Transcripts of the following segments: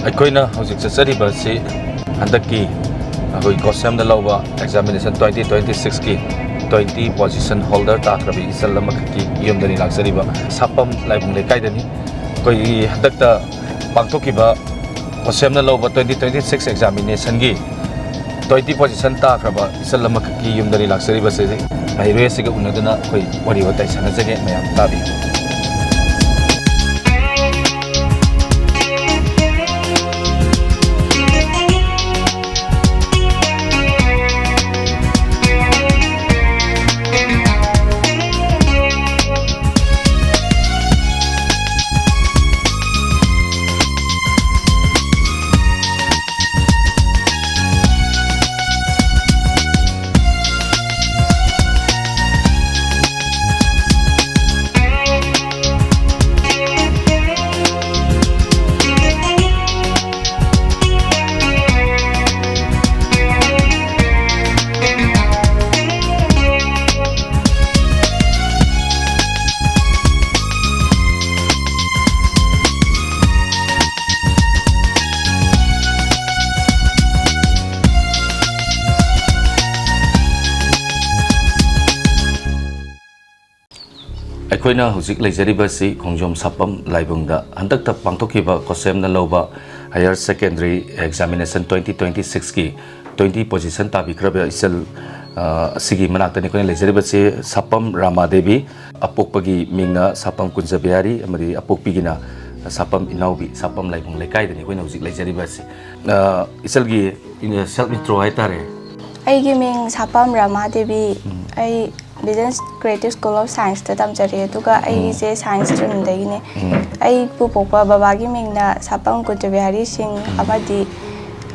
ꯑꯩꯈꯣꯏꯅ ꯍꯧꯖꯤꯛ ꯆꯠꯆꯔꯤꯕꯁꯤ ꯍꯟꯗꯛꯀꯤ ꯑꯩꯈꯣꯏ ꯀꯣꯁꯦꯝꯗ ꯂꯧꯕ ꯑꯦꯛꯖꯥꯃꯤꯅꯦꯁꯟ 2026ꯀꯤ 20 ꯄꯣꯖꯤꯁꯟ ꯍꯣꯜꯗꯔ ꯇꯥꯈ꯭ꯔꯕ ꯏꯆꯜ ꯑꯃꯈꯛꯀꯤ ꯌꯨꯝꯗꯅꯤ ꯂꯥꯛꯆꯔꯤꯕ ꯁꯥꯄꯝ ꯂꯥꯏꯕꯨꯡ ꯂꯩꯀꯥꯏꯗꯅꯤ ꯑꯩꯈꯣꯏꯒꯤ ꯍꯟꯗꯛꯇ ꯄꯥꯡꯊꯣꯛꯈꯤꯕ ꯀꯣꯁꯦꯝꯗ ꯂꯧꯕ 2026 ꯑꯦꯛꯖꯥꯃꯤꯅꯦꯁꯟꯒꯤ 20 ꯄꯣꯖꯤꯁꯟ ꯇꯥꯈ꯭ꯔꯕ ꯏꯆꯜ ꯑꯃꯈꯛꯀꯤ ꯌꯨꯝꯗꯅꯤ ꯂꯥꯛꯆꯔꯤꯕꯁꯤ ꯃꯍꯩꯔꯣꯏ ꯑꯁꯤꯒ ꯎꯅꯗꯨꯅ ꯑꯩꯈꯣꯏ ꯋꯥꯔꯤ ꯋꯥꯇꯥꯏ ꯁꯥꯟꯅꯖꯒꯦ ꯃꯌꯥꯝ ꯇꯥꯕꯤꯌꯨ ꯑꯩꯈꯣꯏꯅ ꯍꯧꯖꯤꯛ ꯂꯩꯖꯔꯤꯕꯁꯤ ꯈꯣꯡꯖꯣꯝ ꯁꯥꯄꯝ ꯂꯥꯏꯕꯨꯡꯗ ꯍꯟꯗꯛꯇ ꯄꯥꯡꯊꯣꯛꯈꯤꯕ ꯀꯣꯁꯦꯝꯅ ꯂꯧꯕ ꯍꯥꯌꯔ ꯁꯦꯀꯦꯟꯗꯔꯤ ꯑꯦꯛꯖꯥꯃꯤꯅꯦꯁꯟ 2026ꯀꯤ 20 ꯄꯣꯖꯤꯁꯟ ꯇꯥꯕꯤꯈ꯭ꯔꯕ ꯏꯆꯜ ꯑꯁꯤꯒꯤ ꯃꯅꯥꯛꯇꯅꯤ ꯑꯩꯈꯣꯏꯅ ꯂꯩꯖꯔꯤꯕꯁꯤ ꯁꯥꯄꯝ ꯔꯥꯃꯥ ꯗꯦꯕꯤ ꯑꯄꯣꯛꯄꯒꯤ ꯃꯤꯡꯅ ꯁꯥꯄꯝ ꯀꯨꯟꯖꯕꯤꯍꯥꯔꯤ ꯑꯃꯗꯤ ꯑꯄꯣꯛꯄꯤꯒꯤꯅ ꯁꯥꯄꯝ ꯏꯅꯥꯎꯕꯤ ꯁꯥꯄꯝ ꯂꯥꯏꯕꯨꯡ ꯂꯩꯀꯥꯏꯗꯅꯤ ꯑꯩꯈꯣꯏꯅ ꯍꯧꯖꯤꯛ ꯂꯩꯖꯔꯤꯕꯁꯤ ꯏꯆꯜꯒꯤ ꯁꯦꯜꯐ ꯏꯟꯇ꯭ꯔꯣ ꯍꯥꯏꯇꯥꯔꯦ ꯑꯩꯒꯤ ꯃꯤꯡ ꯁꯥꯄꯝ ꯔꯥꯃꯥ ꯗꯦꯕꯤ ꯑꯩ ꯕꯤꯖꯤꯅꯦꯁ ꯀ꯭ꯔꯤꯌꯦꯇꯤꯞ ꯁ꯭ꯀꯨꯜ ꯑꯣꯐ ꯁꯥꯏꯟꯁꯇ ꯇꯝꯖꯔꯦ ꯑꯗꯨꯒ ꯑꯩꯁꯦ ꯁꯥꯏꯟꯁ ꯁ꯭ꯇ꯭ꯔꯤꯝꯗꯒꯤꯅꯦ ꯑꯩꯕꯨ ꯄꯣꯛꯄ ꯕꯕꯥꯒꯤ ꯃꯤꯡꯅ ꯁꯥꯄꯝ ꯀꯨꯟꯖꯕꯤꯍꯥꯔꯤ ꯁꯤꯡ ꯑꯃꯗꯤ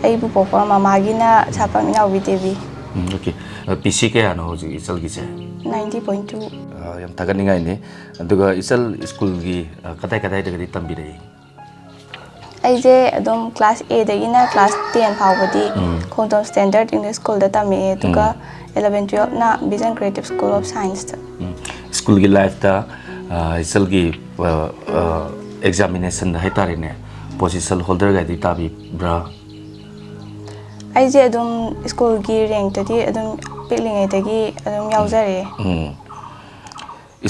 ꯑꯩꯕꯨ ꯄꯣꯛꯄ ꯃꯃꯥꯒꯤꯅ ꯁꯥꯄꯝ ꯏꯅꯥꯎꯕꯤ ꯗꯦꯕꯤ ꯑꯣꯀꯦ ꯄꯤꯁꯤ ꯀꯌꯥꯅꯣ ꯍꯧꯖꯤꯛ ꯏꯆꯜꯒꯤꯁꯦ 90.2 ꯌꯥꯝ ꯊꯥꯒꯠꯅꯤꯡꯉꯥꯏꯅꯤ ꯑꯗꯨꯒ ꯏꯆꯜ ꯁ꯭ꯀꯨꯜꯒꯤ ꯀꯗꯥꯏꯗꯒꯗꯤ ꯇꯝꯕꯤꯔꯛꯏ ꯑꯩꯁꯦ ꯑꯗꯨꯝ ꯀ꯭ꯂꯥꯁ A ꯗꯒꯤꯅ ꯀ꯭ꯂꯥꯁ 10 ꯐꯥꯎꯕꯗꯤ ꯈꯣꯡꯖꯣꯝ ꯁ꯭ꯇꯦꯟꯗꯔꯠ ꯏꯪꯂꯤꯁ ꯁ꯭ꯀꯨꯜꯗ ꯇꯝꯃꯛꯑꯦ ꯑꯗꯨꯒ 11-12ꯅ ꯕꯤꯖꯟ ꯀ꯭ꯔꯤꯌꯦꯇꯤꯞ ꯁ꯭ꯀꯨꯜ ꯑꯣꯐ ꯁꯥꯏꯟꯁꯇ ꯁ꯭ꯀꯨꯜꯒꯤ ꯂꯥꯏꯐꯇ ꯏꯆꯜꯒꯤ ꯑꯦꯛꯖꯥꯃꯤꯅꯦꯁꯟꯗ ꯍꯥꯏꯇꯥꯔꯦꯅꯦ ꯄꯣꯖꯤꯁꯟ ꯍꯣꯜꯗꯔꯒꯗꯤ ꯇꯥꯕꯤꯕ꯭ꯔꯥ ꯑꯩꯁꯦ ꯑꯗꯨꯝ ꯁ꯭ꯀꯨꯜꯒꯤ ꯔꯦꯡꯛꯇꯗꯤ ꯑꯗꯨꯝ ꯄꯤꯛꯂꯤꯉꯩꯗꯒꯤ ꯑꯗꯨꯝ ꯌꯥꯎꯖꯔꯦ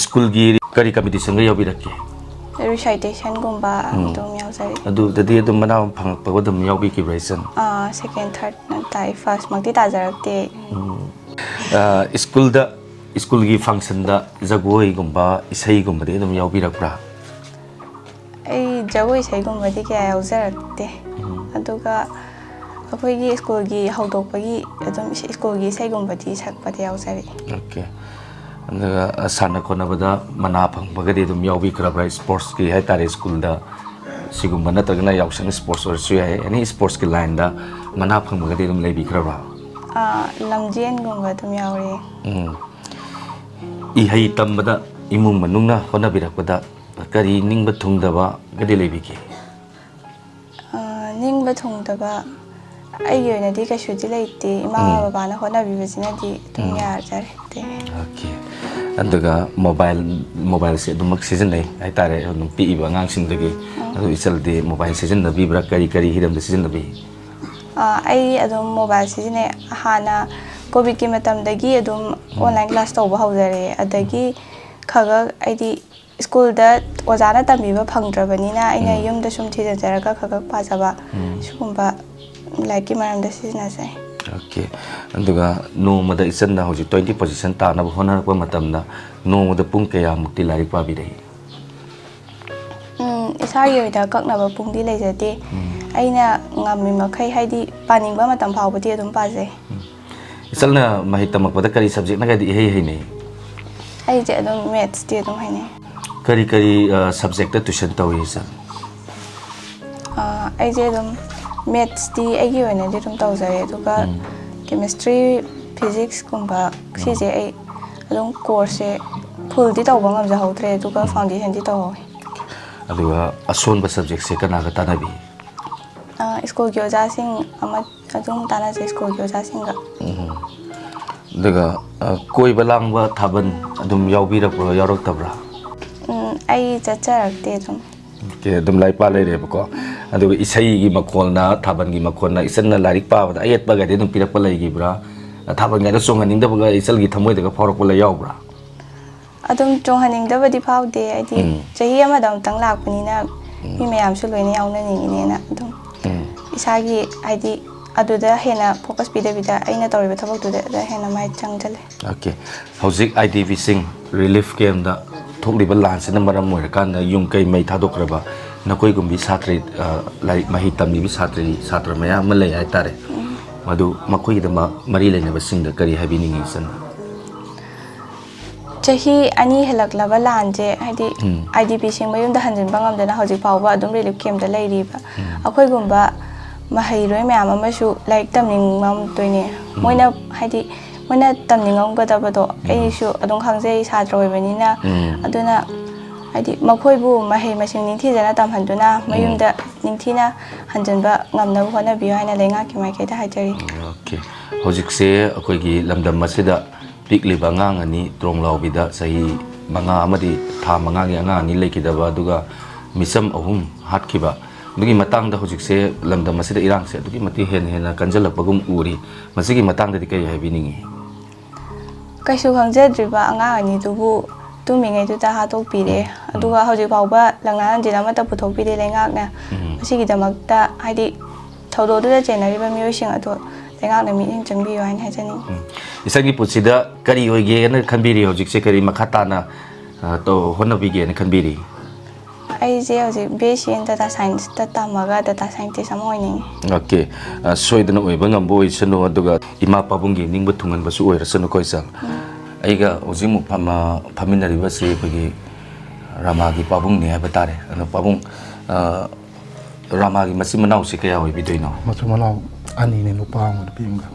ꯁ꯭ꯀꯨꯜꯒꯤ ꯀꯔꯤ ꯀꯝꯄꯤꯇꯤꯁꯟꯒ ꯌꯥꯎꯕꯤꯔꯛꯀꯦ ꯔꯤꯁꯥꯏꯇꯦꯁꯟꯒꯨꯝꯕ ꯑꯗꯨꯝ ꯌꯥꯎꯖꯔꯦ ꯑꯗꯨꯗꯗꯤ ꯑꯗꯨꯝ ꯃꯅꯥ ꯐꯪꯉꯛꯄꯒ ꯑꯗꯨꯝ ꯌꯥꯎꯕꯤꯈꯤꯕ꯭ꯔꯥ ꯏꯆꯜ ꯁꯦꯀꯦꯟ ꯊꯥꯔꯠ ꯇꯥꯏ ꯐꯥꯔꯁꯃꯛꯇꯤ ꯇꯥꯖꯔꯛꯇꯦ ꯁ꯭ꯀꯨꯜꯒꯤ ꯐꯪꯁꯟꯗ ꯖꯒꯣꯏꯒꯨꯝꯕ ꯏꯁꯩꯒꯨꯝꯕꯗꯤ ꯑꯗꯨꯝ ꯌꯥꯎꯕꯤꯔꯛꯄ꯭ꯔꯥ ꯑꯩ ꯖꯒꯣꯏ ꯏꯁꯩꯒꯨꯝꯕꯗꯤ ꯀꯌꯥ ꯌꯥꯎꯖꯔꯛꯇꯦ ꯑꯗꯨꯒ ꯑꯩꯈꯣꯏꯒꯤ ꯁ꯭ꯀꯨꯜꯒꯤ ꯍꯧꯗꯣꯛꯄꯒꯤ ꯑꯗꯨꯝ ꯁ꯭ꯀꯨꯜꯒꯤ ꯏꯁꯩꯒꯨꯝꯕꯗꯤ ꯁꯛꯄꯗ ꯌꯥꯎꯖꯔꯤ ꯑꯣꯀꯦ ꯑꯗꯨꯒ ꯁꯥꯟꯅ ꯈꯣꯠꯅꯕꯗ ꯃꯅꯥ ꯐꯪꯕꯒꯗꯤ ꯑꯗꯨꯝ ꯌꯥꯎꯕꯤꯈ꯭ꯔꯕ꯭ꯔꯥ ꯁ꯭ꯄꯣꯔꯠꯁꯀꯤ ꯍꯥꯏꯇꯥꯔꯦ ꯁ꯭ꯀꯨꯜꯗ ꯁꯤꯒꯨꯝꯕ ꯅꯠꯇ꯭ꯔꯒꯅ ꯌꯥꯎꯁꯪ ꯁ꯭ꯄꯣꯔꯠꯁ ꯑꯣꯏꯔꯁꯨ ꯌꯥꯏ ꯑꯦꯅꯤ ꯁ꯭ꯄꯣꯔꯠꯁꯀꯤ ꯂꯥꯏꯟꯗ ꯃꯅꯥ ꯐꯪꯕꯒꯗꯤ ꯑꯗꯨꯝ ꯂꯩꯕꯤꯈ꯭ꯔꯕ꯭ꯔꯥ ꯂꯝꯖꯦꯟꯒꯨꯝꯕ ꯑꯗꯨꯝ ꯌꯥꯎꯔꯦ ꯏꯍꯩ ꯇꯝꯕꯗ ꯏꯃꯨꯡ ꯃꯅꯨꯡꯅ ꯍꯣꯠꯅꯕꯤꯔꯛꯄꯗ ꯀꯔꯤ ꯅꯤꯡꯕ ꯊꯨꯡꯗꯕꯒꯗꯤ ꯂꯩꯕꯤꯒꯦ ꯅꯤꯡꯕ ꯊꯨꯡꯗꯕ ꯑꯩꯒꯤ ꯑꯣꯏꯅꯗꯤ ꯀꯩꯁꯨꯗꯤ ꯂꯩꯇꯦ ꯏꯃꯥ ꯕꯕꯥꯅ ꯍꯣꯠꯅꯕꯤꯕꯁꯤꯅꯗꯤ ꯑꯗꯨꯝ ꯌꯥꯖꯔꯦ ꯑꯣꯀꯦ ꯑꯗꯨꯒ ꯃꯣꯕꯥꯏꯜꯁꯦ ꯑꯗꯨꯃꯛ ꯁꯤꯖꯤꯟꯅꯩ ꯍꯥꯏꯇꯥꯔꯦ ꯑꯗꯨꯝ ꯄꯤꯛꯏꯕ ꯑꯉꯥꯡꯁꯤꯡꯗꯒꯤ ꯑꯗꯨ ꯏꯆꯜꯗꯤ ꯃꯣꯕꯥꯏꯜ ꯁꯤꯖꯤꯟꯅꯕꯤꯕ꯭ꯔꯥ ꯀꯔꯤ ꯍꯤꯔꯝꯗ ꯁꯤꯖꯤꯟꯅꯕꯤ ꯑꯩ ꯑꯗꯨꯝ ꯃꯣꯕꯥꯏꯜ ꯁꯤꯖꯤꯟꯅꯩ ꯍꯥꯟꯅ ꯀꯣꯚꯤꯗꯀꯤ ꯃꯇꯝꯗꯒꯤ ꯑꯗꯨꯝ ꯑꯣꯟꯂꯥꯏꯟ ꯀ꯭ꯂꯥꯁ ꯇꯧꯕ ꯍꯧꯖꯔꯦ ꯑꯗꯒꯤ ꯈꯒ ꯑꯩꯗꯤ ꯁ꯭ꯀꯨꯜꯗ ꯑꯣꯖꯥꯅ ꯇꯝꯕꯤꯕ ꯐꯪꯗ꯭ꯔꯕꯅꯤꯅ ꯑꯩꯅ ꯌꯨꯝꯗ ꯁꯨꯝ ꯊꯤꯖꯤꯟꯖꯔꯒ ꯈꯒ ꯄꯥꯖꯕ ꯁꯤꯒꯨꯝꯕ ꯂꯥꯏꯔꯤꯛꯀꯤ ꯃꯔꯝꯗ ꯁꯤꯖꯤꯟꯅꯖꯩ ꯑꯣꯀꯦ ꯑꯗꯨꯒ ꯅꯣꯡꯃꯗ ꯏꯆꯟꯅ ꯍꯧꯖꯤꯛ 20 ꯄꯣꯖꯤꯁꯟ ꯇꯥꯅꯕ ꯍꯣꯠꯅꯔꯛꯄ ꯃꯇꯝꯗ ꯅꯣꯡꯃꯗ ꯄꯨꯡ ꯀꯌꯥꯃꯨꯛꯇꯤ ꯂꯥꯏꯔꯤꯛ ꯄꯥꯕꯤꯔꯛꯏ ꯏꯁꯥꯒꯤ ꯑꯣꯏꯅ ꯀꯛꯅꯕ ꯄꯨꯡꯗꯤ ꯂꯩꯖꯗꯦ ꯑꯩꯅ ꯉꯝꯃꯤ ꯃꯈꯩ ꯍꯥꯏꯗꯤ ꯄꯥꯅꯤꯡꯕ ꯃꯇꯝ ꯐꯥꯎꯕꯗꯤ ꯑꯗꯨꯝ ꯄꯥꯖꯩ ꯏꯆꯜꯅ ꯃꯍꯩ ꯇꯝꯃꯛꯄꯗ ꯀꯔꯤ ꯁꯕꯖꯦꯛꯅꯒꯗꯤ ꯏꯍꯩ ꯍꯩꯅꯩ ꯑꯩꯁꯦ ꯑꯗꯨꯝ ꯃꯦꯠꯁꯇꯤ ꯑꯗꯨꯝ ꯍꯩꯅꯩ ꯀꯔꯤ ꯁꯕꯖꯦꯛꯇ ꯇ꯭ꯌꯨꯁꯟ ꯇꯧꯏ ꯏꯆꯜ ꯑꯩꯁꯦ ꯑꯗꯨꯝ ꯃꯦꯠꯁꯇꯤ ꯑꯩꯒꯤ ꯑꯣꯏꯅꯗꯤ ꯑꯗꯨꯝ ꯇꯧꯖꯔꯦ ꯑꯗꯨꯒ ꯀꯦꯃꯤꯁꯇ꯭ꯔꯤ ꯐꯤꯖꯤꯛꯁꯀꯨꯝꯕ ꯁꯤꯁꯦ ꯑꯩ ꯑꯗꯨꯝ ꯀꯣꯔꯁꯁꯦ ꯐꯨꯜꯗꯤ ꯇꯧꯕ ꯉꯝꯖꯍꯧꯗ꯭ꯔꯦ ꯑꯗꯨꯒ ꯐꯥꯎꯟꯗꯦꯁꯟꯗꯤ ꯇꯧꯍꯧꯋꯤ ꯑꯗꯨꯒ ꯑꯁꯣꯟꯕ ꯁꯕꯖꯦꯛꯁꯦ ꯀꯅꯥꯒ ꯇꯥꯟꯅꯕꯤ ꯁ꯭ꯀꯨꯜꯒꯤ ꯑꯣꯖꯥꯁꯤꯡ ꯑꯃ ꯑꯗꯨꯝ ꯇꯥꯟꯅꯖꯩ ꯁ꯭ꯀꯨꯜꯒꯤ ꯑꯣꯖꯥꯁꯤꯡꯒ ꯑꯗꯨꯒ ꯀꯣꯏꯕ ꯂꯥꯡꯕ ꯊꯥꯕꯜ ꯑꯗꯨꯝ ꯌꯥꯎꯕꯤꯔꯛꯄ꯭ꯔꯥ ꯌꯥꯎꯔꯛꯇꯕ꯭ꯔꯥ ꯑꯩ ꯆꯠꯆꯔꯛꯇꯦ ꯑꯗꯨꯝ ꯑꯗꯨꯝ ꯂꯥꯏꯔꯤꯛ ꯄꯥ ꯂꯩꯔꯦꯕꯀꯣ ꯑꯗꯨꯒ ꯏꯁꯩꯒꯤ ꯃꯈꯣꯜꯅ ꯊꯥꯕꯜꯒꯤ ꯃꯈꯣꯜꯅ ꯏꯆꯟꯅ ꯂꯥꯏꯔꯤꯛ ꯄꯥꯕꯗ ꯑꯌꯦꯠꯄꯒꯗꯤ ꯑꯗꯨꯝ ꯄꯤꯔꯛꯄ ꯂꯩꯈꯤꯕ꯭ꯔꯥ ꯊꯥꯕꯜꯒꯥꯏꯗ ꯆꯣꯡꯍꯟꯅꯤꯡꯗꯕꯒ ꯏꯆꯜꯒꯤ ꯊꯃꯣꯏꯗꯒ ꯐꯥꯎꯔꯛꯄ ꯌꯥꯎꯕ꯭ꯔꯥ ꯑꯗꯨꯝ ꯆꯣꯡꯍꯟꯅꯤꯡꯗꯕꯗꯤ ꯐꯥꯎꯗꯦ ꯍꯥꯏꯗꯤ ꯆꯍꯤ ꯑꯃꯗ ꯑꯃꯨꯛꯇꯪ ꯂꯥꯛꯄꯅꯤꯅ ꯃꯤ ꯃꯌꯥꯝꯁꯨ ꯂꯣꯏꯅ ꯌꯥꯎꯅꯅꯤꯡꯉꯤꯅꯦꯅ ꯑꯗꯨꯝ ꯏꯁꯥꯒꯤ ꯍꯥꯏꯗꯤ ꯑꯗꯨꯗ ꯍꯦꯟꯅ ꯐꯣꯀꯁ ꯄꯤꯗꯕꯤꯗ ꯑꯩꯅ ꯇꯧꯔꯤꯕ ꯊꯕꯛꯇꯨꯗ ꯍꯦꯟꯅ ꯃꯥꯏ ꯆꯪꯖꯜꯂꯦ ꯑꯣꯀꯦ ꯍꯧꯖꯤꯛ IDPꯁꯤꯡ ꯔꯤꯂꯤꯐ ꯀꯦꯝꯗ ꯊꯣꯛꯂꯤꯕ ꯂꯥꯟꯁꯤꯅ ꯃꯔꯝ ꯑꯣꯏꯔꯀꯥꯟꯗ ꯌꯨꯝ ꯀꯩ ꯃꯩ ꯊꯥꯗꯣꯛꯈ꯭ꯔꯕ ꯅꯈꯣꯏꯒꯨꯝꯕꯤ ꯁꯥꯇ꯭ꯔ ꯂꯥꯏꯔꯤꯛ ꯃꯍꯩ ꯇꯝꯂꯤꯕ ꯁꯥꯇ꯭ꯔ ꯃꯌꯥꯝ ꯑꯃ ꯂꯩ ꯍꯥꯏꯇꯥꯔꯦ ꯃꯗꯨ ꯃꯈꯣꯏꯒꯤꯗꯃꯛ ꯃꯔꯤ ꯂꯩꯅꯕꯁꯤꯡꯗ ꯀꯔꯤ ꯍꯥꯏꯕꯤꯅꯤꯡꯉꯤ ꯏꯆꯟ ꯆꯍꯤ 2 ꯍꯦꯜꯂꯛꯂꯕ ꯂꯥꯟꯁꯦ ꯍꯥꯏꯗꯤ IDPꯁꯤꯡ ꯃꯌꯨꯝꯗ ꯍꯟꯖꯤꯟꯕ ꯉꯝꯗꯅ ꯍꯧꯖꯤꯛ ꯐꯥꯎꯕ ꯑꯗꯨꯝ ꯔꯤꯂꯤꯐ ꯀꯦꯝꯗ ꯂꯩꯔꯤꯕ ꯑꯩꯈꯣꯏꯒꯨꯝꯕ ꯃꯍꯩꯔꯣꯏ ꯃꯌꯥꯝ ꯑꯃꯁꯨ ꯂꯥꯏꯔꯤꯛ ꯇꯝꯅꯤꯡꯉꯝꯗꯣꯏꯅꯦ ꯃꯣꯏꯅ ꯍꯥꯏꯗꯤ ꯃꯣꯏꯅ ꯇꯝꯅꯤꯡꯉꯝꯒꯗꯕꯗꯣ ꯑꯩꯁꯨ ꯑꯗꯨꯝ ꯈꯪꯖꯩ ꯁꯥꯇ꯭ꯔ ꯑꯣꯏꯕꯅꯤꯅ ꯑꯗꯨꯅ ꯍꯥꯏꯗꯤ ꯃꯈꯣꯏꯕꯨ ꯃꯍꯩ ꯃꯁꯤꯡ ꯅꯤꯡꯊꯤꯖꯅ ꯇꯝꯍꯟꯗꯨꯅ ꯃꯌꯨꯝꯗ ꯅꯤꯡꯊꯤꯅ ꯍꯟꯖꯤꯟꯕ ꯉꯝꯅꯕ ꯍꯣꯠꯅꯕꯤꯌꯨ ꯍꯥꯏꯅ ꯂꯩꯉꯥꯛꯀꯤ ꯃꯥꯏꯀꯩꯗ ꯍꯥꯏꯖꯔꯤ ꯑꯣꯀꯦ ꯍꯧꯖꯤꯛꯁꯦ ꯑꯩꯈꯣꯏꯒꯤ ꯂꯝꯗꯝ ꯑꯁꯤꯗ ꯄꯤꯛꯂꯤꯕ ꯑꯉꯥꯡ ꯑꯅꯤ ꯇ꯭ꯔꯣꯡꯂꯥꯎꯕꯤꯗ ꯆꯍꯤ 5 ꯑꯃꯗꯤ ꯊꯥ 5ꯒꯤ ꯑꯉꯥꯡ ꯑꯅꯤ ꯂꯩꯈꯤꯗꯕ ꯑꯗꯨꯒ ꯃꯤꯆꯝ 3 ꯍꯥꯠꯈꯤꯕ ꯑꯗꯨꯒꯤ ꯃꯇꯥꯡꯗ ꯍꯧꯖꯤꯛꯁꯦ ꯂꯝꯗꯝ ꯑꯁꯤꯗ ꯏꯔꯥꯡꯁꯦ ꯑꯗꯨꯛꯀꯤ ꯃꯇꯤꯛ ꯍꯦꯟꯅ ꯀꯟꯖꯜꯂꯛꯄꯒꯨꯝ ꯎꯔꯤ ꯃꯁꯤꯒꯤ ꯃꯇꯥꯡꯗꯗꯤ ꯀꯔꯤ ꯍꯥꯏꯕꯤꯅꯤꯡꯉꯤ ꯀꯩꯁꯨ ꯈꯪꯖꯗ꯭ꯔꯤꯕ ꯑꯉꯥꯡ ꯑꯅꯤꯗꯨꯕꯨ ꯇꯨꯝꯃꯤꯉꯩꯗꯨꯗ ꯍꯥꯠꯇꯣꯛꯄꯤꯔꯦ ꯑꯗꯨꯒ ꯍꯧꯖꯤꯛ ꯐꯥꯎꯕ ꯂꯪꯅꯥ ꯍꯟꯖꯤꯟ ꯑꯃꯠꯇ ꯄꯨꯊꯣꯛꯄꯤꯗꯦ ꯂꯩꯉꯥꯛꯅ ꯃꯁꯤꯒꯤꯗꯃꯛꯇ ꯍꯥꯏꯗꯤ ꯊꯧꯗꯣꯛꯇꯨꯗ ꯆꯦꯟꯅꯔꯤꯕ ꯃꯤꯑꯣꯏꯁꯤꯡ ꯑꯗꯨ ꯂꯩꯉꯥꯛꯅ ꯃꯤꯠꯌꯦꯡ ꯆꯪꯕꯤꯌꯨ ꯍꯥꯏꯅ ꯍꯥꯏꯖꯅꯤꯡꯉꯤ ꯏꯆꯟꯒꯤ ꯄꯨꯟꯁꯤꯗ ꯀꯔꯤ ꯑꯣꯏꯒꯦꯅ ꯈꯟꯕꯤꯔꯤ ꯍꯧꯖꯤꯛꯁꯦ ꯀꯔꯤ ꯃꯈꯥ ꯇꯥꯅ ꯍꯣꯠꯅꯕꯤꯒꯦꯅ ꯈꯟꯕꯤꯔꯤ ꯑꯩꯁꯦ ꯍꯧꯖꯤꯛ BSc in Data Science ꯇꯝꯃꯒ ꯗꯥꯇꯥ ꯁꯥꯏꯟꯇꯤꯁ ꯑꯃ ꯑꯣꯏꯅꯤꯡꯉꯤ ꯑꯣꯀꯦ ꯁꯣꯏꯗꯅ ꯑꯣꯏꯕ ꯉꯝꯕ ꯑꯣꯏꯁꯅꯨ ꯑꯗꯨꯒ ꯏꯃꯥ ꯄꯥꯕꯨꯡꯒꯤ ꯅꯤꯡꯕ ꯊꯨꯡꯍꯟꯕꯁꯨ ꯑꯣꯏꯔꯁꯅꯨꯀꯣ ꯏꯆꯟ ꯑꯩꯒ ꯍꯧꯖꯤꯛꯃꯨꯛ ꯐꯝꯃꯤꯟꯅꯔꯤꯕꯁꯤ ꯑꯩꯈꯣꯏꯒꯤ ꯔꯥꯃꯥꯒꯤ ꯄꯥꯕꯨꯡꯅꯤ ꯍꯥꯏꯕ ꯇꯥꯔꯦ ꯑꯗꯣ ꯄꯥꯕꯨꯡ ꯔꯥꯃꯥꯒꯤ ꯃꯆꯤꯟ ꯃꯅꯥꯎꯁꯤ ꯀꯌꯥ ꯑꯣꯏꯕꯤꯗꯣꯏꯅꯣ ꯃꯆꯤꯟ ꯃꯅꯥꯎ 2ꯅꯤ ꯅꯨꯄꯥ ꯑꯃꯒ ꯅꯨꯄꯤ ꯑꯃꯒ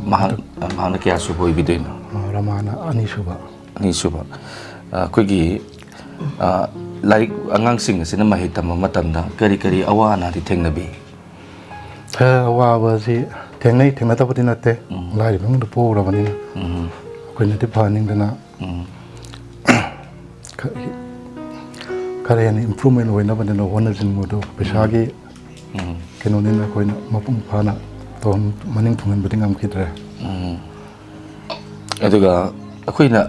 ꯃꯍꯥꯛꯅ ꯀꯌꯥ ꯁꯨꯕ ꯑꯣꯏꯕꯤꯗꯣꯏꯅꯣ ꯔꯥꯃꯥꯅ 2 ꯁꯨꯕ ꯑꯩꯈꯣꯏꯒꯤ ꯂꯥꯏꯔꯤꯛ ꯑꯉꯥꯡꯁꯤꯡ ꯑꯁꯤꯅ ꯃꯍꯩ ꯇꯝꯕ ꯃꯇꯝꯗ ꯀꯔꯤ ꯀꯔꯤ ꯑꯋꯥ ꯑꯅꯥꯗꯤ ꯊꯦꯡꯅꯕꯤ ꯑꯋꯥꯕꯁꯤ ꯊꯦꯡꯅꯗꯕꯗꯤ ꯅꯠꯇꯦ ꯂꯥꯏꯔꯕ ꯏꯃꯨꯡꯗ ꯄꯣꯛꯎꯔꯕꯅꯤꯅ ꯑꯩꯈꯣꯏꯅꯗꯤ ꯐꯍꯟꯅꯤꯡꯗꯅ ꯈꯔ ꯍꯦꯟꯅ ꯏꯝꯄ꯭ꯔꯨꯚꯃꯦꯟ ꯑꯣꯏꯅꯕꯅꯤꯅ ꯍꯣꯠꯅꯁꯤꯟꯕꯗꯣ ꯄꯩꯁꯥꯒꯤ ꯀꯩꯅꯣꯅꯤꯅ ꯑꯩꯈꯣꯏꯅ ꯃꯄꯨꯡ ꯐꯥꯅ ꯃꯅꯤꯡ ꯊꯨꯡꯍꯟꯕꯗꯤ ꯉꯝꯈꯤꯗ꯭ꯔꯦ ꯑꯗꯨꯒ ꯑꯩꯈꯣꯏꯅ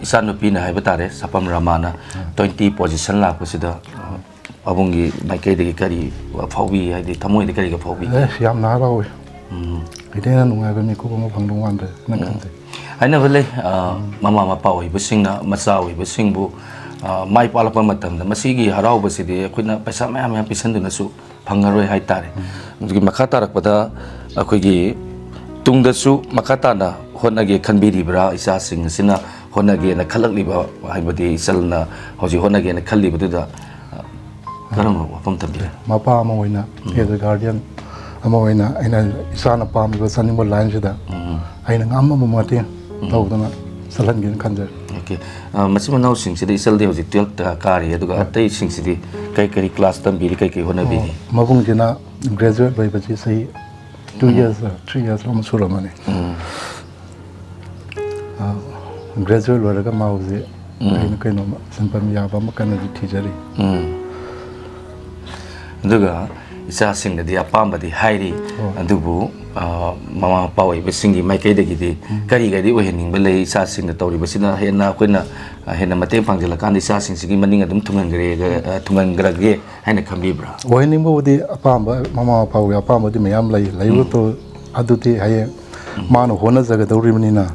ꯏꯆꯥꯅꯨꯄꯤꯅ ꯍꯥꯏꯕ ꯇꯥꯔꯦ ꯁꯥꯄꯝ ꯔꯥꯃꯥꯅ 20 ꯄꯣꯖꯤꯁꯟ ꯂꯥꯛꯄꯁꯤꯗ ꯄꯥꯕꯨꯡꯒꯤ ꯃꯥꯏꯀꯩꯗꯒꯤ ꯀꯔꯤ ꯐꯥꯎꯕꯤ ꯍꯥꯏꯗꯤ ꯊꯃꯣꯏꯗ ꯀꯔꯤꯒ ꯐꯥꯎꯕꯤ ꯌꯥꯝꯅ ꯍꯔꯥꯎꯏ ꯏꯗꯦꯅ ꯅꯨꯡꯉꯥꯏꯕ ꯃꯤꯀꯨꯞ ꯑꯃ ꯐꯪꯗꯧ ꯃꯥꯟꯗ꯭ꯔꯦ ꯅꯪ ꯈꯟꯖꯩ ꯍꯥꯏꯅꯕ ꯂꯩ ꯃꯃꯥ ꯃꯄꯥ ꯑꯣꯏꯕꯁꯤꯡꯅ ꯃꯆꯥ ꯑꯣꯏꯕꯁꯤꯡꯕꯨ ꯃꯥꯏ ꯄꯥꯛꯂꯛꯄ ꯃꯇꯝꯗ ꯃꯁꯤꯒꯤ ꯍꯔꯥꯎꯕꯁꯤꯗꯤ ꯑꯩꯈꯣꯏꯅ ꯄꯩꯁꯥ ꯃꯌꯥꯝ ꯄꯤꯁꯟꯗꯨꯅꯁꯨ ꯐꯪꯉꯔꯣꯏ ꯍꯥꯏꯇꯥꯔꯦ ꯑꯗꯨꯒꯤ ꯃꯈꯥ ꯇꯥꯔꯛꯄꯗ ꯑꯩꯈꯣꯏꯒꯤ ꯇꯨꯡꯗꯁꯨ ꯃꯈꯥ ꯇꯥꯅ ꯍꯣꯠꯅꯒꯦ ꯈꯟꯕꯤꯔꯤꯕ꯭ꯔꯥ ꯏꯆꯥꯁꯤꯡ ꯑꯁꯤꯅ ꯍꯣꯠꯅꯒꯦꯅ ꯈꯜꯂꯛꯂꯤꯕ ꯍꯥꯏꯕꯗꯤ ꯏꯆꯜꯅ ꯍꯧꯖꯤꯛ ꯍꯣꯠꯅꯒꯦꯅ ꯈꯜꯂꯤꯕꯗꯨꯗ ꯀꯔꯝꯕ ꯋꯥꯐꯝ ꯊꯝꯕꯤꯔꯦ ꯃꯄꯥ ꯑꯃ ꯑꯣꯏꯅ ꯑꯦꯖ ꯒꯥꯔꯗꯤꯌꯟ ꯑꯃ ꯑꯣꯏꯅ ꯑꯩꯅ ꯏꯆꯥꯅ ꯄꯥꯝꯂꯤꯕ ꯆꯠꯅꯤꯡꯕ ꯂꯥꯏꯟꯁꯤꯗ ꯑꯩꯅ ꯉꯝꯃꯕ ꯃꯇꯦꯡ ꯇꯧꯗꯅ ꯆꯠꯍꯟꯒꯦꯅ ꯈꯟꯖꯔꯤ ꯑꯣꯀꯦ ꯃꯆꯤꯟ ꯃꯅꯥꯎꯁꯤꯡꯁꯤꯗ ꯏꯆꯜꯗꯤ ꯍꯧꯖꯤꯛ 12th ꯀꯥꯔꯤ ꯑꯗꯨꯒ ꯑꯇꯩꯁꯤꯡꯁꯤꯗꯤ ꯀꯔꯤ ꯀ꯭ꯂꯥꯁ ꯇꯝꯕꯤꯔꯤ ꯀꯩ ꯍꯣꯠꯅꯕꯤꯔꯤ ꯃꯕꯨꯡꯁꯤꯅ ꯒ꯭ꯔꯦꯖꯨꯋꯦꯠ ꯂꯣꯏꯕꯁꯤ ꯆꯍꯤ 2 years 3 years ꯑꯃ ꯁꯨꯔꯝꯃꯅꯤ ꯒ꯭ꯔꯦꯖꯨꯋꯦꯠ ꯂꯣꯏꯔꯒ ꯃꯥ ꯍꯧꯖꯤꯛ ꯀꯩꯅꯣꯝꯃ ꯁꯤꯟꯐꯝ ꯌꯥꯕ ꯑꯃ ꯀꯟꯅꯗꯤ ꯊꯤꯖꯔꯤ ꯑꯗꯨꯒ ꯏꯆꯥꯁꯤꯡꯗꯗꯤ ꯑꯄꯥꯝꯕꯗꯤ ꯍꯥꯏꯔꯤ ꯑꯗꯨꯕꯨ ꯃꯃꯥ ꯃꯄꯥ ꯑꯣꯏꯕꯁꯤꯡꯒꯤ ꯃꯥꯏꯀꯩꯗꯒꯤꯗꯤ ꯀꯔꯤꯒꯗꯤ ꯑꯣꯏꯍꯟꯅꯤꯡꯕ ꯂꯩ ꯏꯆꯥꯁꯤꯡꯅ ꯇꯧꯔꯤꯕꯁꯤꯅ ꯍꯦꯟꯅ ꯑꯩꯈꯣꯏꯅ ꯍꯦꯟꯅ ꯃꯇꯦꯡ ꯄꯥꯡꯁꯤꯜꯂꯀꯥꯟꯗ ꯏꯆꯥꯁꯤꯡꯁꯤꯒꯤ ꯃꯅꯤꯡ ꯑꯗꯨꯝ ꯊꯨꯡꯍꯟꯈ꯭ꯔꯒꯦ ꯍꯥꯏꯅ ꯈꯟꯕꯤꯕ꯭ꯔꯥ ꯑꯣꯏꯍꯟꯅꯤꯡꯕꯕꯨꯗꯤ ꯑꯄꯥꯝꯕ ꯃꯃꯥ ꯃꯄꯥꯒꯤ ꯑꯄꯥꯝꯕꯗꯤ ꯃꯌꯥꯝ ꯂꯩ ꯂꯩꯕꯗꯣ ꯑꯗꯨꯗꯤ ꯍꯌꯦꯡ ꯃꯥꯅ ꯍꯣꯠꯅꯖꯒꯗꯧꯔꯤꯕꯅꯤ나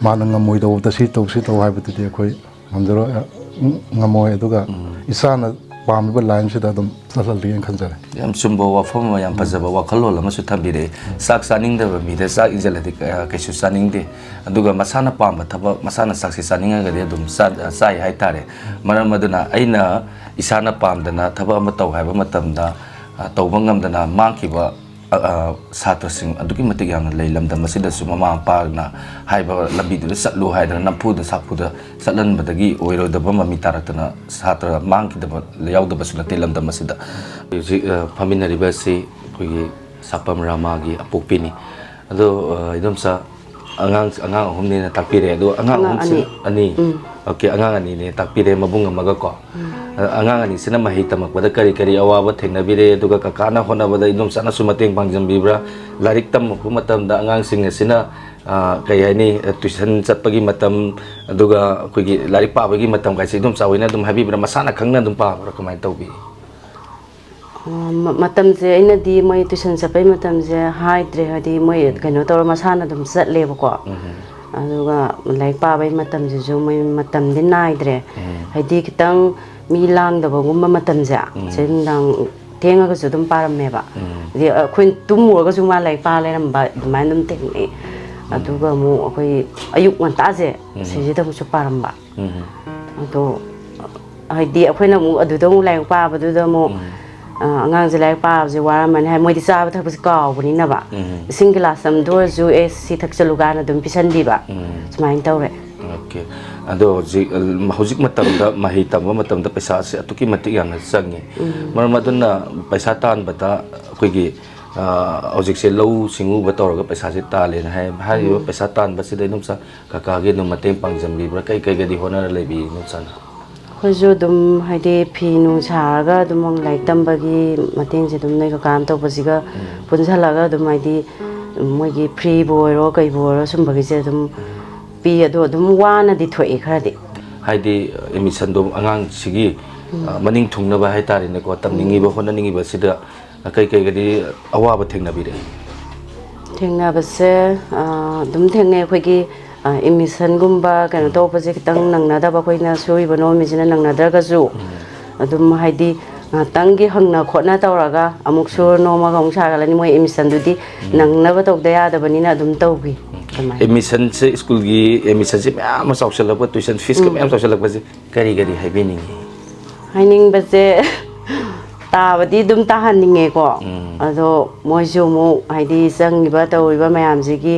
ꯃꯥꯅ ꯉꯝꯃꯣꯏꯗꯧꯕꯗ ꯁꯤ ꯇꯧ ꯍꯥꯏꯕꯗꯨꯗꯤ ꯑꯩꯈꯣꯏ ꯉꯝꯃꯣꯏ ꯑꯗꯨꯒ ꯏꯁꯥꯅ ꯄꯥꯝꯃꯤꯕ ꯂꯥꯏꯟꯁꯤꯗ ꯑꯗꯨꯝ ꯆꯠꯍꯜꯂꯒꯦꯅ ꯈꯟꯖꯔꯦ ꯌꯥꯝ ꯆꯨꯝꯕ ꯋꯥꯐꯝ ꯑꯃ ꯌꯥꯝ ꯐꯖꯕ ꯋꯥꯈꯜꯂꯣꯟ ꯑꯃꯁꯨ ꯊꯝꯕꯤꯔꯛꯏ ꯆꯥꯛ ꯆꯥꯅꯤꯡꯗꯕ ꯃꯤꯗ ꯆꯥꯛ ꯏꯟꯖꯜꯂꯗꯤ ꯀꯩꯁꯨ ꯆꯥꯅꯤꯡꯗꯦ ꯑꯗꯨꯒ ꯃꯁꯥꯅ ꯄꯥꯝꯕ ꯊꯕꯛ ꯃꯁꯥꯅ ꯆꯥꯛꯁꯤ ꯆꯥꯅꯤꯡꯉꯒꯗꯤ ꯑꯗꯨꯝ ꯆꯥꯏ ꯍꯥꯏꯇꯥꯔꯦ ꯃꯔꯝ ꯑꯗꯨꯅ ꯑꯩꯅ ꯏꯁꯥꯅ ꯄꯥꯝꯗꯅ ꯊꯕꯛ ꯑꯃ ꯇꯧ ꯍꯥꯏꯕ ꯃꯇꯝꯗ ꯇꯧꯕ ꯉꯝꯗꯅ ꯃꯥꯡꯈꯤꯕ ꯁꯥꯇ꯭ꯔꯁꯤꯡ ꯑꯗꯨꯛꯀꯤ ꯃꯇꯤꯛ ꯌꯥꯝꯅ ꯂꯩ ꯂꯝꯗꯝ ꯑꯁꯤꯗꯁꯨ ꯃꯃꯥ ꯃꯄꯥꯅ ꯍꯥꯏꯕ ꯂꯝꯕꯤꯗꯨꯗ ꯆꯠꯂꯨ ꯍꯥꯏꯗꯅ ꯅꯝꯐꯨꯗ ꯁꯥꯐꯨꯗ ꯆꯠꯍꯟꯕꯗꯒꯤ ꯑꯣꯏꯔꯣꯏꯗꯕ ꯃꯃꯤ ꯇꯥꯔꯛꯇꯅ ꯁꯥꯇ꯭ꯔ ꯃꯥꯡꯈꯤꯗꯕ ꯌꯥꯎꯗꯕꯁꯨ ꯅꯠꯇꯦ ꯂꯝꯗꯝ ꯑꯁꯤꯗ ꯍꯧꯖꯤꯛ ꯐꯝꯃꯤꯟꯅꯔꯤꯕ ꯑꯁꯤ ꯑꯩꯈꯣꯏꯒꯤ ꯁꯥꯄꯝ ꯔꯥꯃꯥꯒꯤ ꯑꯄꯣꯛꯄꯤꯅꯤ ꯑꯗꯣ ꯏꯗꯣꯝꯆꯥ ꯑꯉꯥꯡ 3ꯅꯦꯅ ꯇꯥꯛꯄꯤꯔꯦ ꯑꯗꯣ ꯑꯉꯥꯡ 2 ꯑꯅꯤ Okay, angang ani ne takpire mabung amaga ko. Angang ani sina mahi tamak pada kari awawa thengnabire aduga kakana honabada indom sana sumateng pangjambibra larik tam ku matam da angang sing sina kaya ni tuition chatpagi matam aduga kuigi larik pabagi matam kaisi indom sawina dum habibra masana khangna dum pa kamai tawbi. Matam je ina di moi tuition chapai matam je haidre hadi moi kano tor masana dum chatleba ko. Aduga laik pabai matam je jo moi matam din naidre hadi kitang mi lang da bagumba matam ja sendang tenga ga sudum parameba di khun tumur ga suma laik pa leram ba mai dum tekni aduga mu akoi ayuk nganta je siji da mu su paramba ado hadi akhoi na mu adu da mu laik pa ba du da mu angang je laik pa je waraman hai moi di sa ba thak ka buni na ba single sam do ju es si thak chaluga na dum pisan di ba sumain tawre. Okay, ado hojik matam da mahi tamba matam da paisa se atuki matik yang sangi. Marmadun na paisa tan bata kuigi hojik se lau singu bator ga paisa se talen hai paisa tan basi da num sa kakage num mateng pangjambi bra kai gadi hona lebi num sana. Khoi dum haide phinu chaga dum lai tambagi mateng se dum nei ka kam to basiga punjalaga dum haidi moigi free boy ro kai boy ro sum bagi se dum pi ado dum wana di thoi khadi haidi emission dum angang sigi maning thungna ba hai tari ne ko tamningi ba hona ningi ba sida kai gadi awa ba thengna bi re thengna ba se dum thengne khoi gi emission gumba kana to pa je kitang nangna da ba khoi na soi ba no mi jina nangna da ga ju adum haidi tangi hangna khotna tawraga amuk sur no ma gong sa galani moi emission du di nangna ba tok da ya da bani na dum tawgi emission se school gi emission se ma social ba tuition fees ka ma social ba je kari hai bi ningi haining ba je ta ba di dum ta haninge ko ado moi ju mu haidi sang ba tawi ba mayam ji gi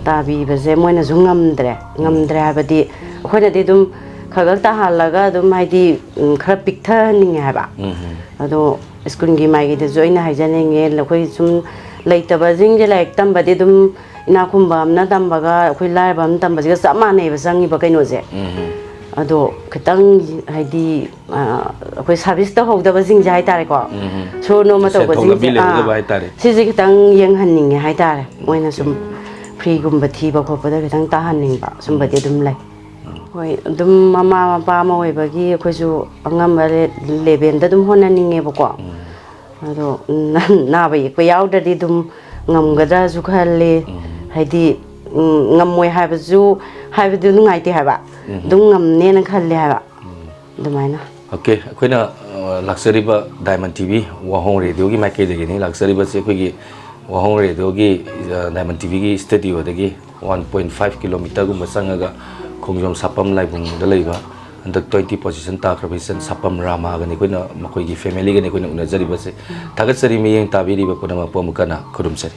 ta bi ba je moi na ju ngamdre ha ba di khoi na di dum khagak ta halaga dum haidi khara piktha ninge ha ba ado school gi mai gi de join ha janinge la khoi sum leita ba jing je laik tam ba di dum ina khumba amna tambaga khoi lai bam tamba ji sa ma nei ba sangi ba kaino je ado kitang haidi khoi service ta hok da ba jing jai tare ko so no ma to ba jing si ji kitang yeng hanning hai tare moina sum free gum ba thi ba kho pa da kitang ta hanning ba sum ba de dum lai hoi dum mama pa ma oi ba gi khoi su angam ba level da dum hona ninge ba ko ado na ba yek pa yaw da di dum ngam ga da su khalle haidi ngamoi haiba ju haiba du ngai ti haiba dung ngam ne na khalle haiba dumaina. Okay, akoina luxury ba Diamond TV Wahong radio gi maike de ni luxury ba se koi gi Wahong radio gi Diamond TV gi studio de gi 1.5 km gum sangaga khongjom sapam lai bung da leiba andak 20 position ta karbisen sapam Rama ga ni koina makoi gi family ga ni koina unajari ba se tagat sari mi yeng tabiri ba pona ma pomukana khudum sari.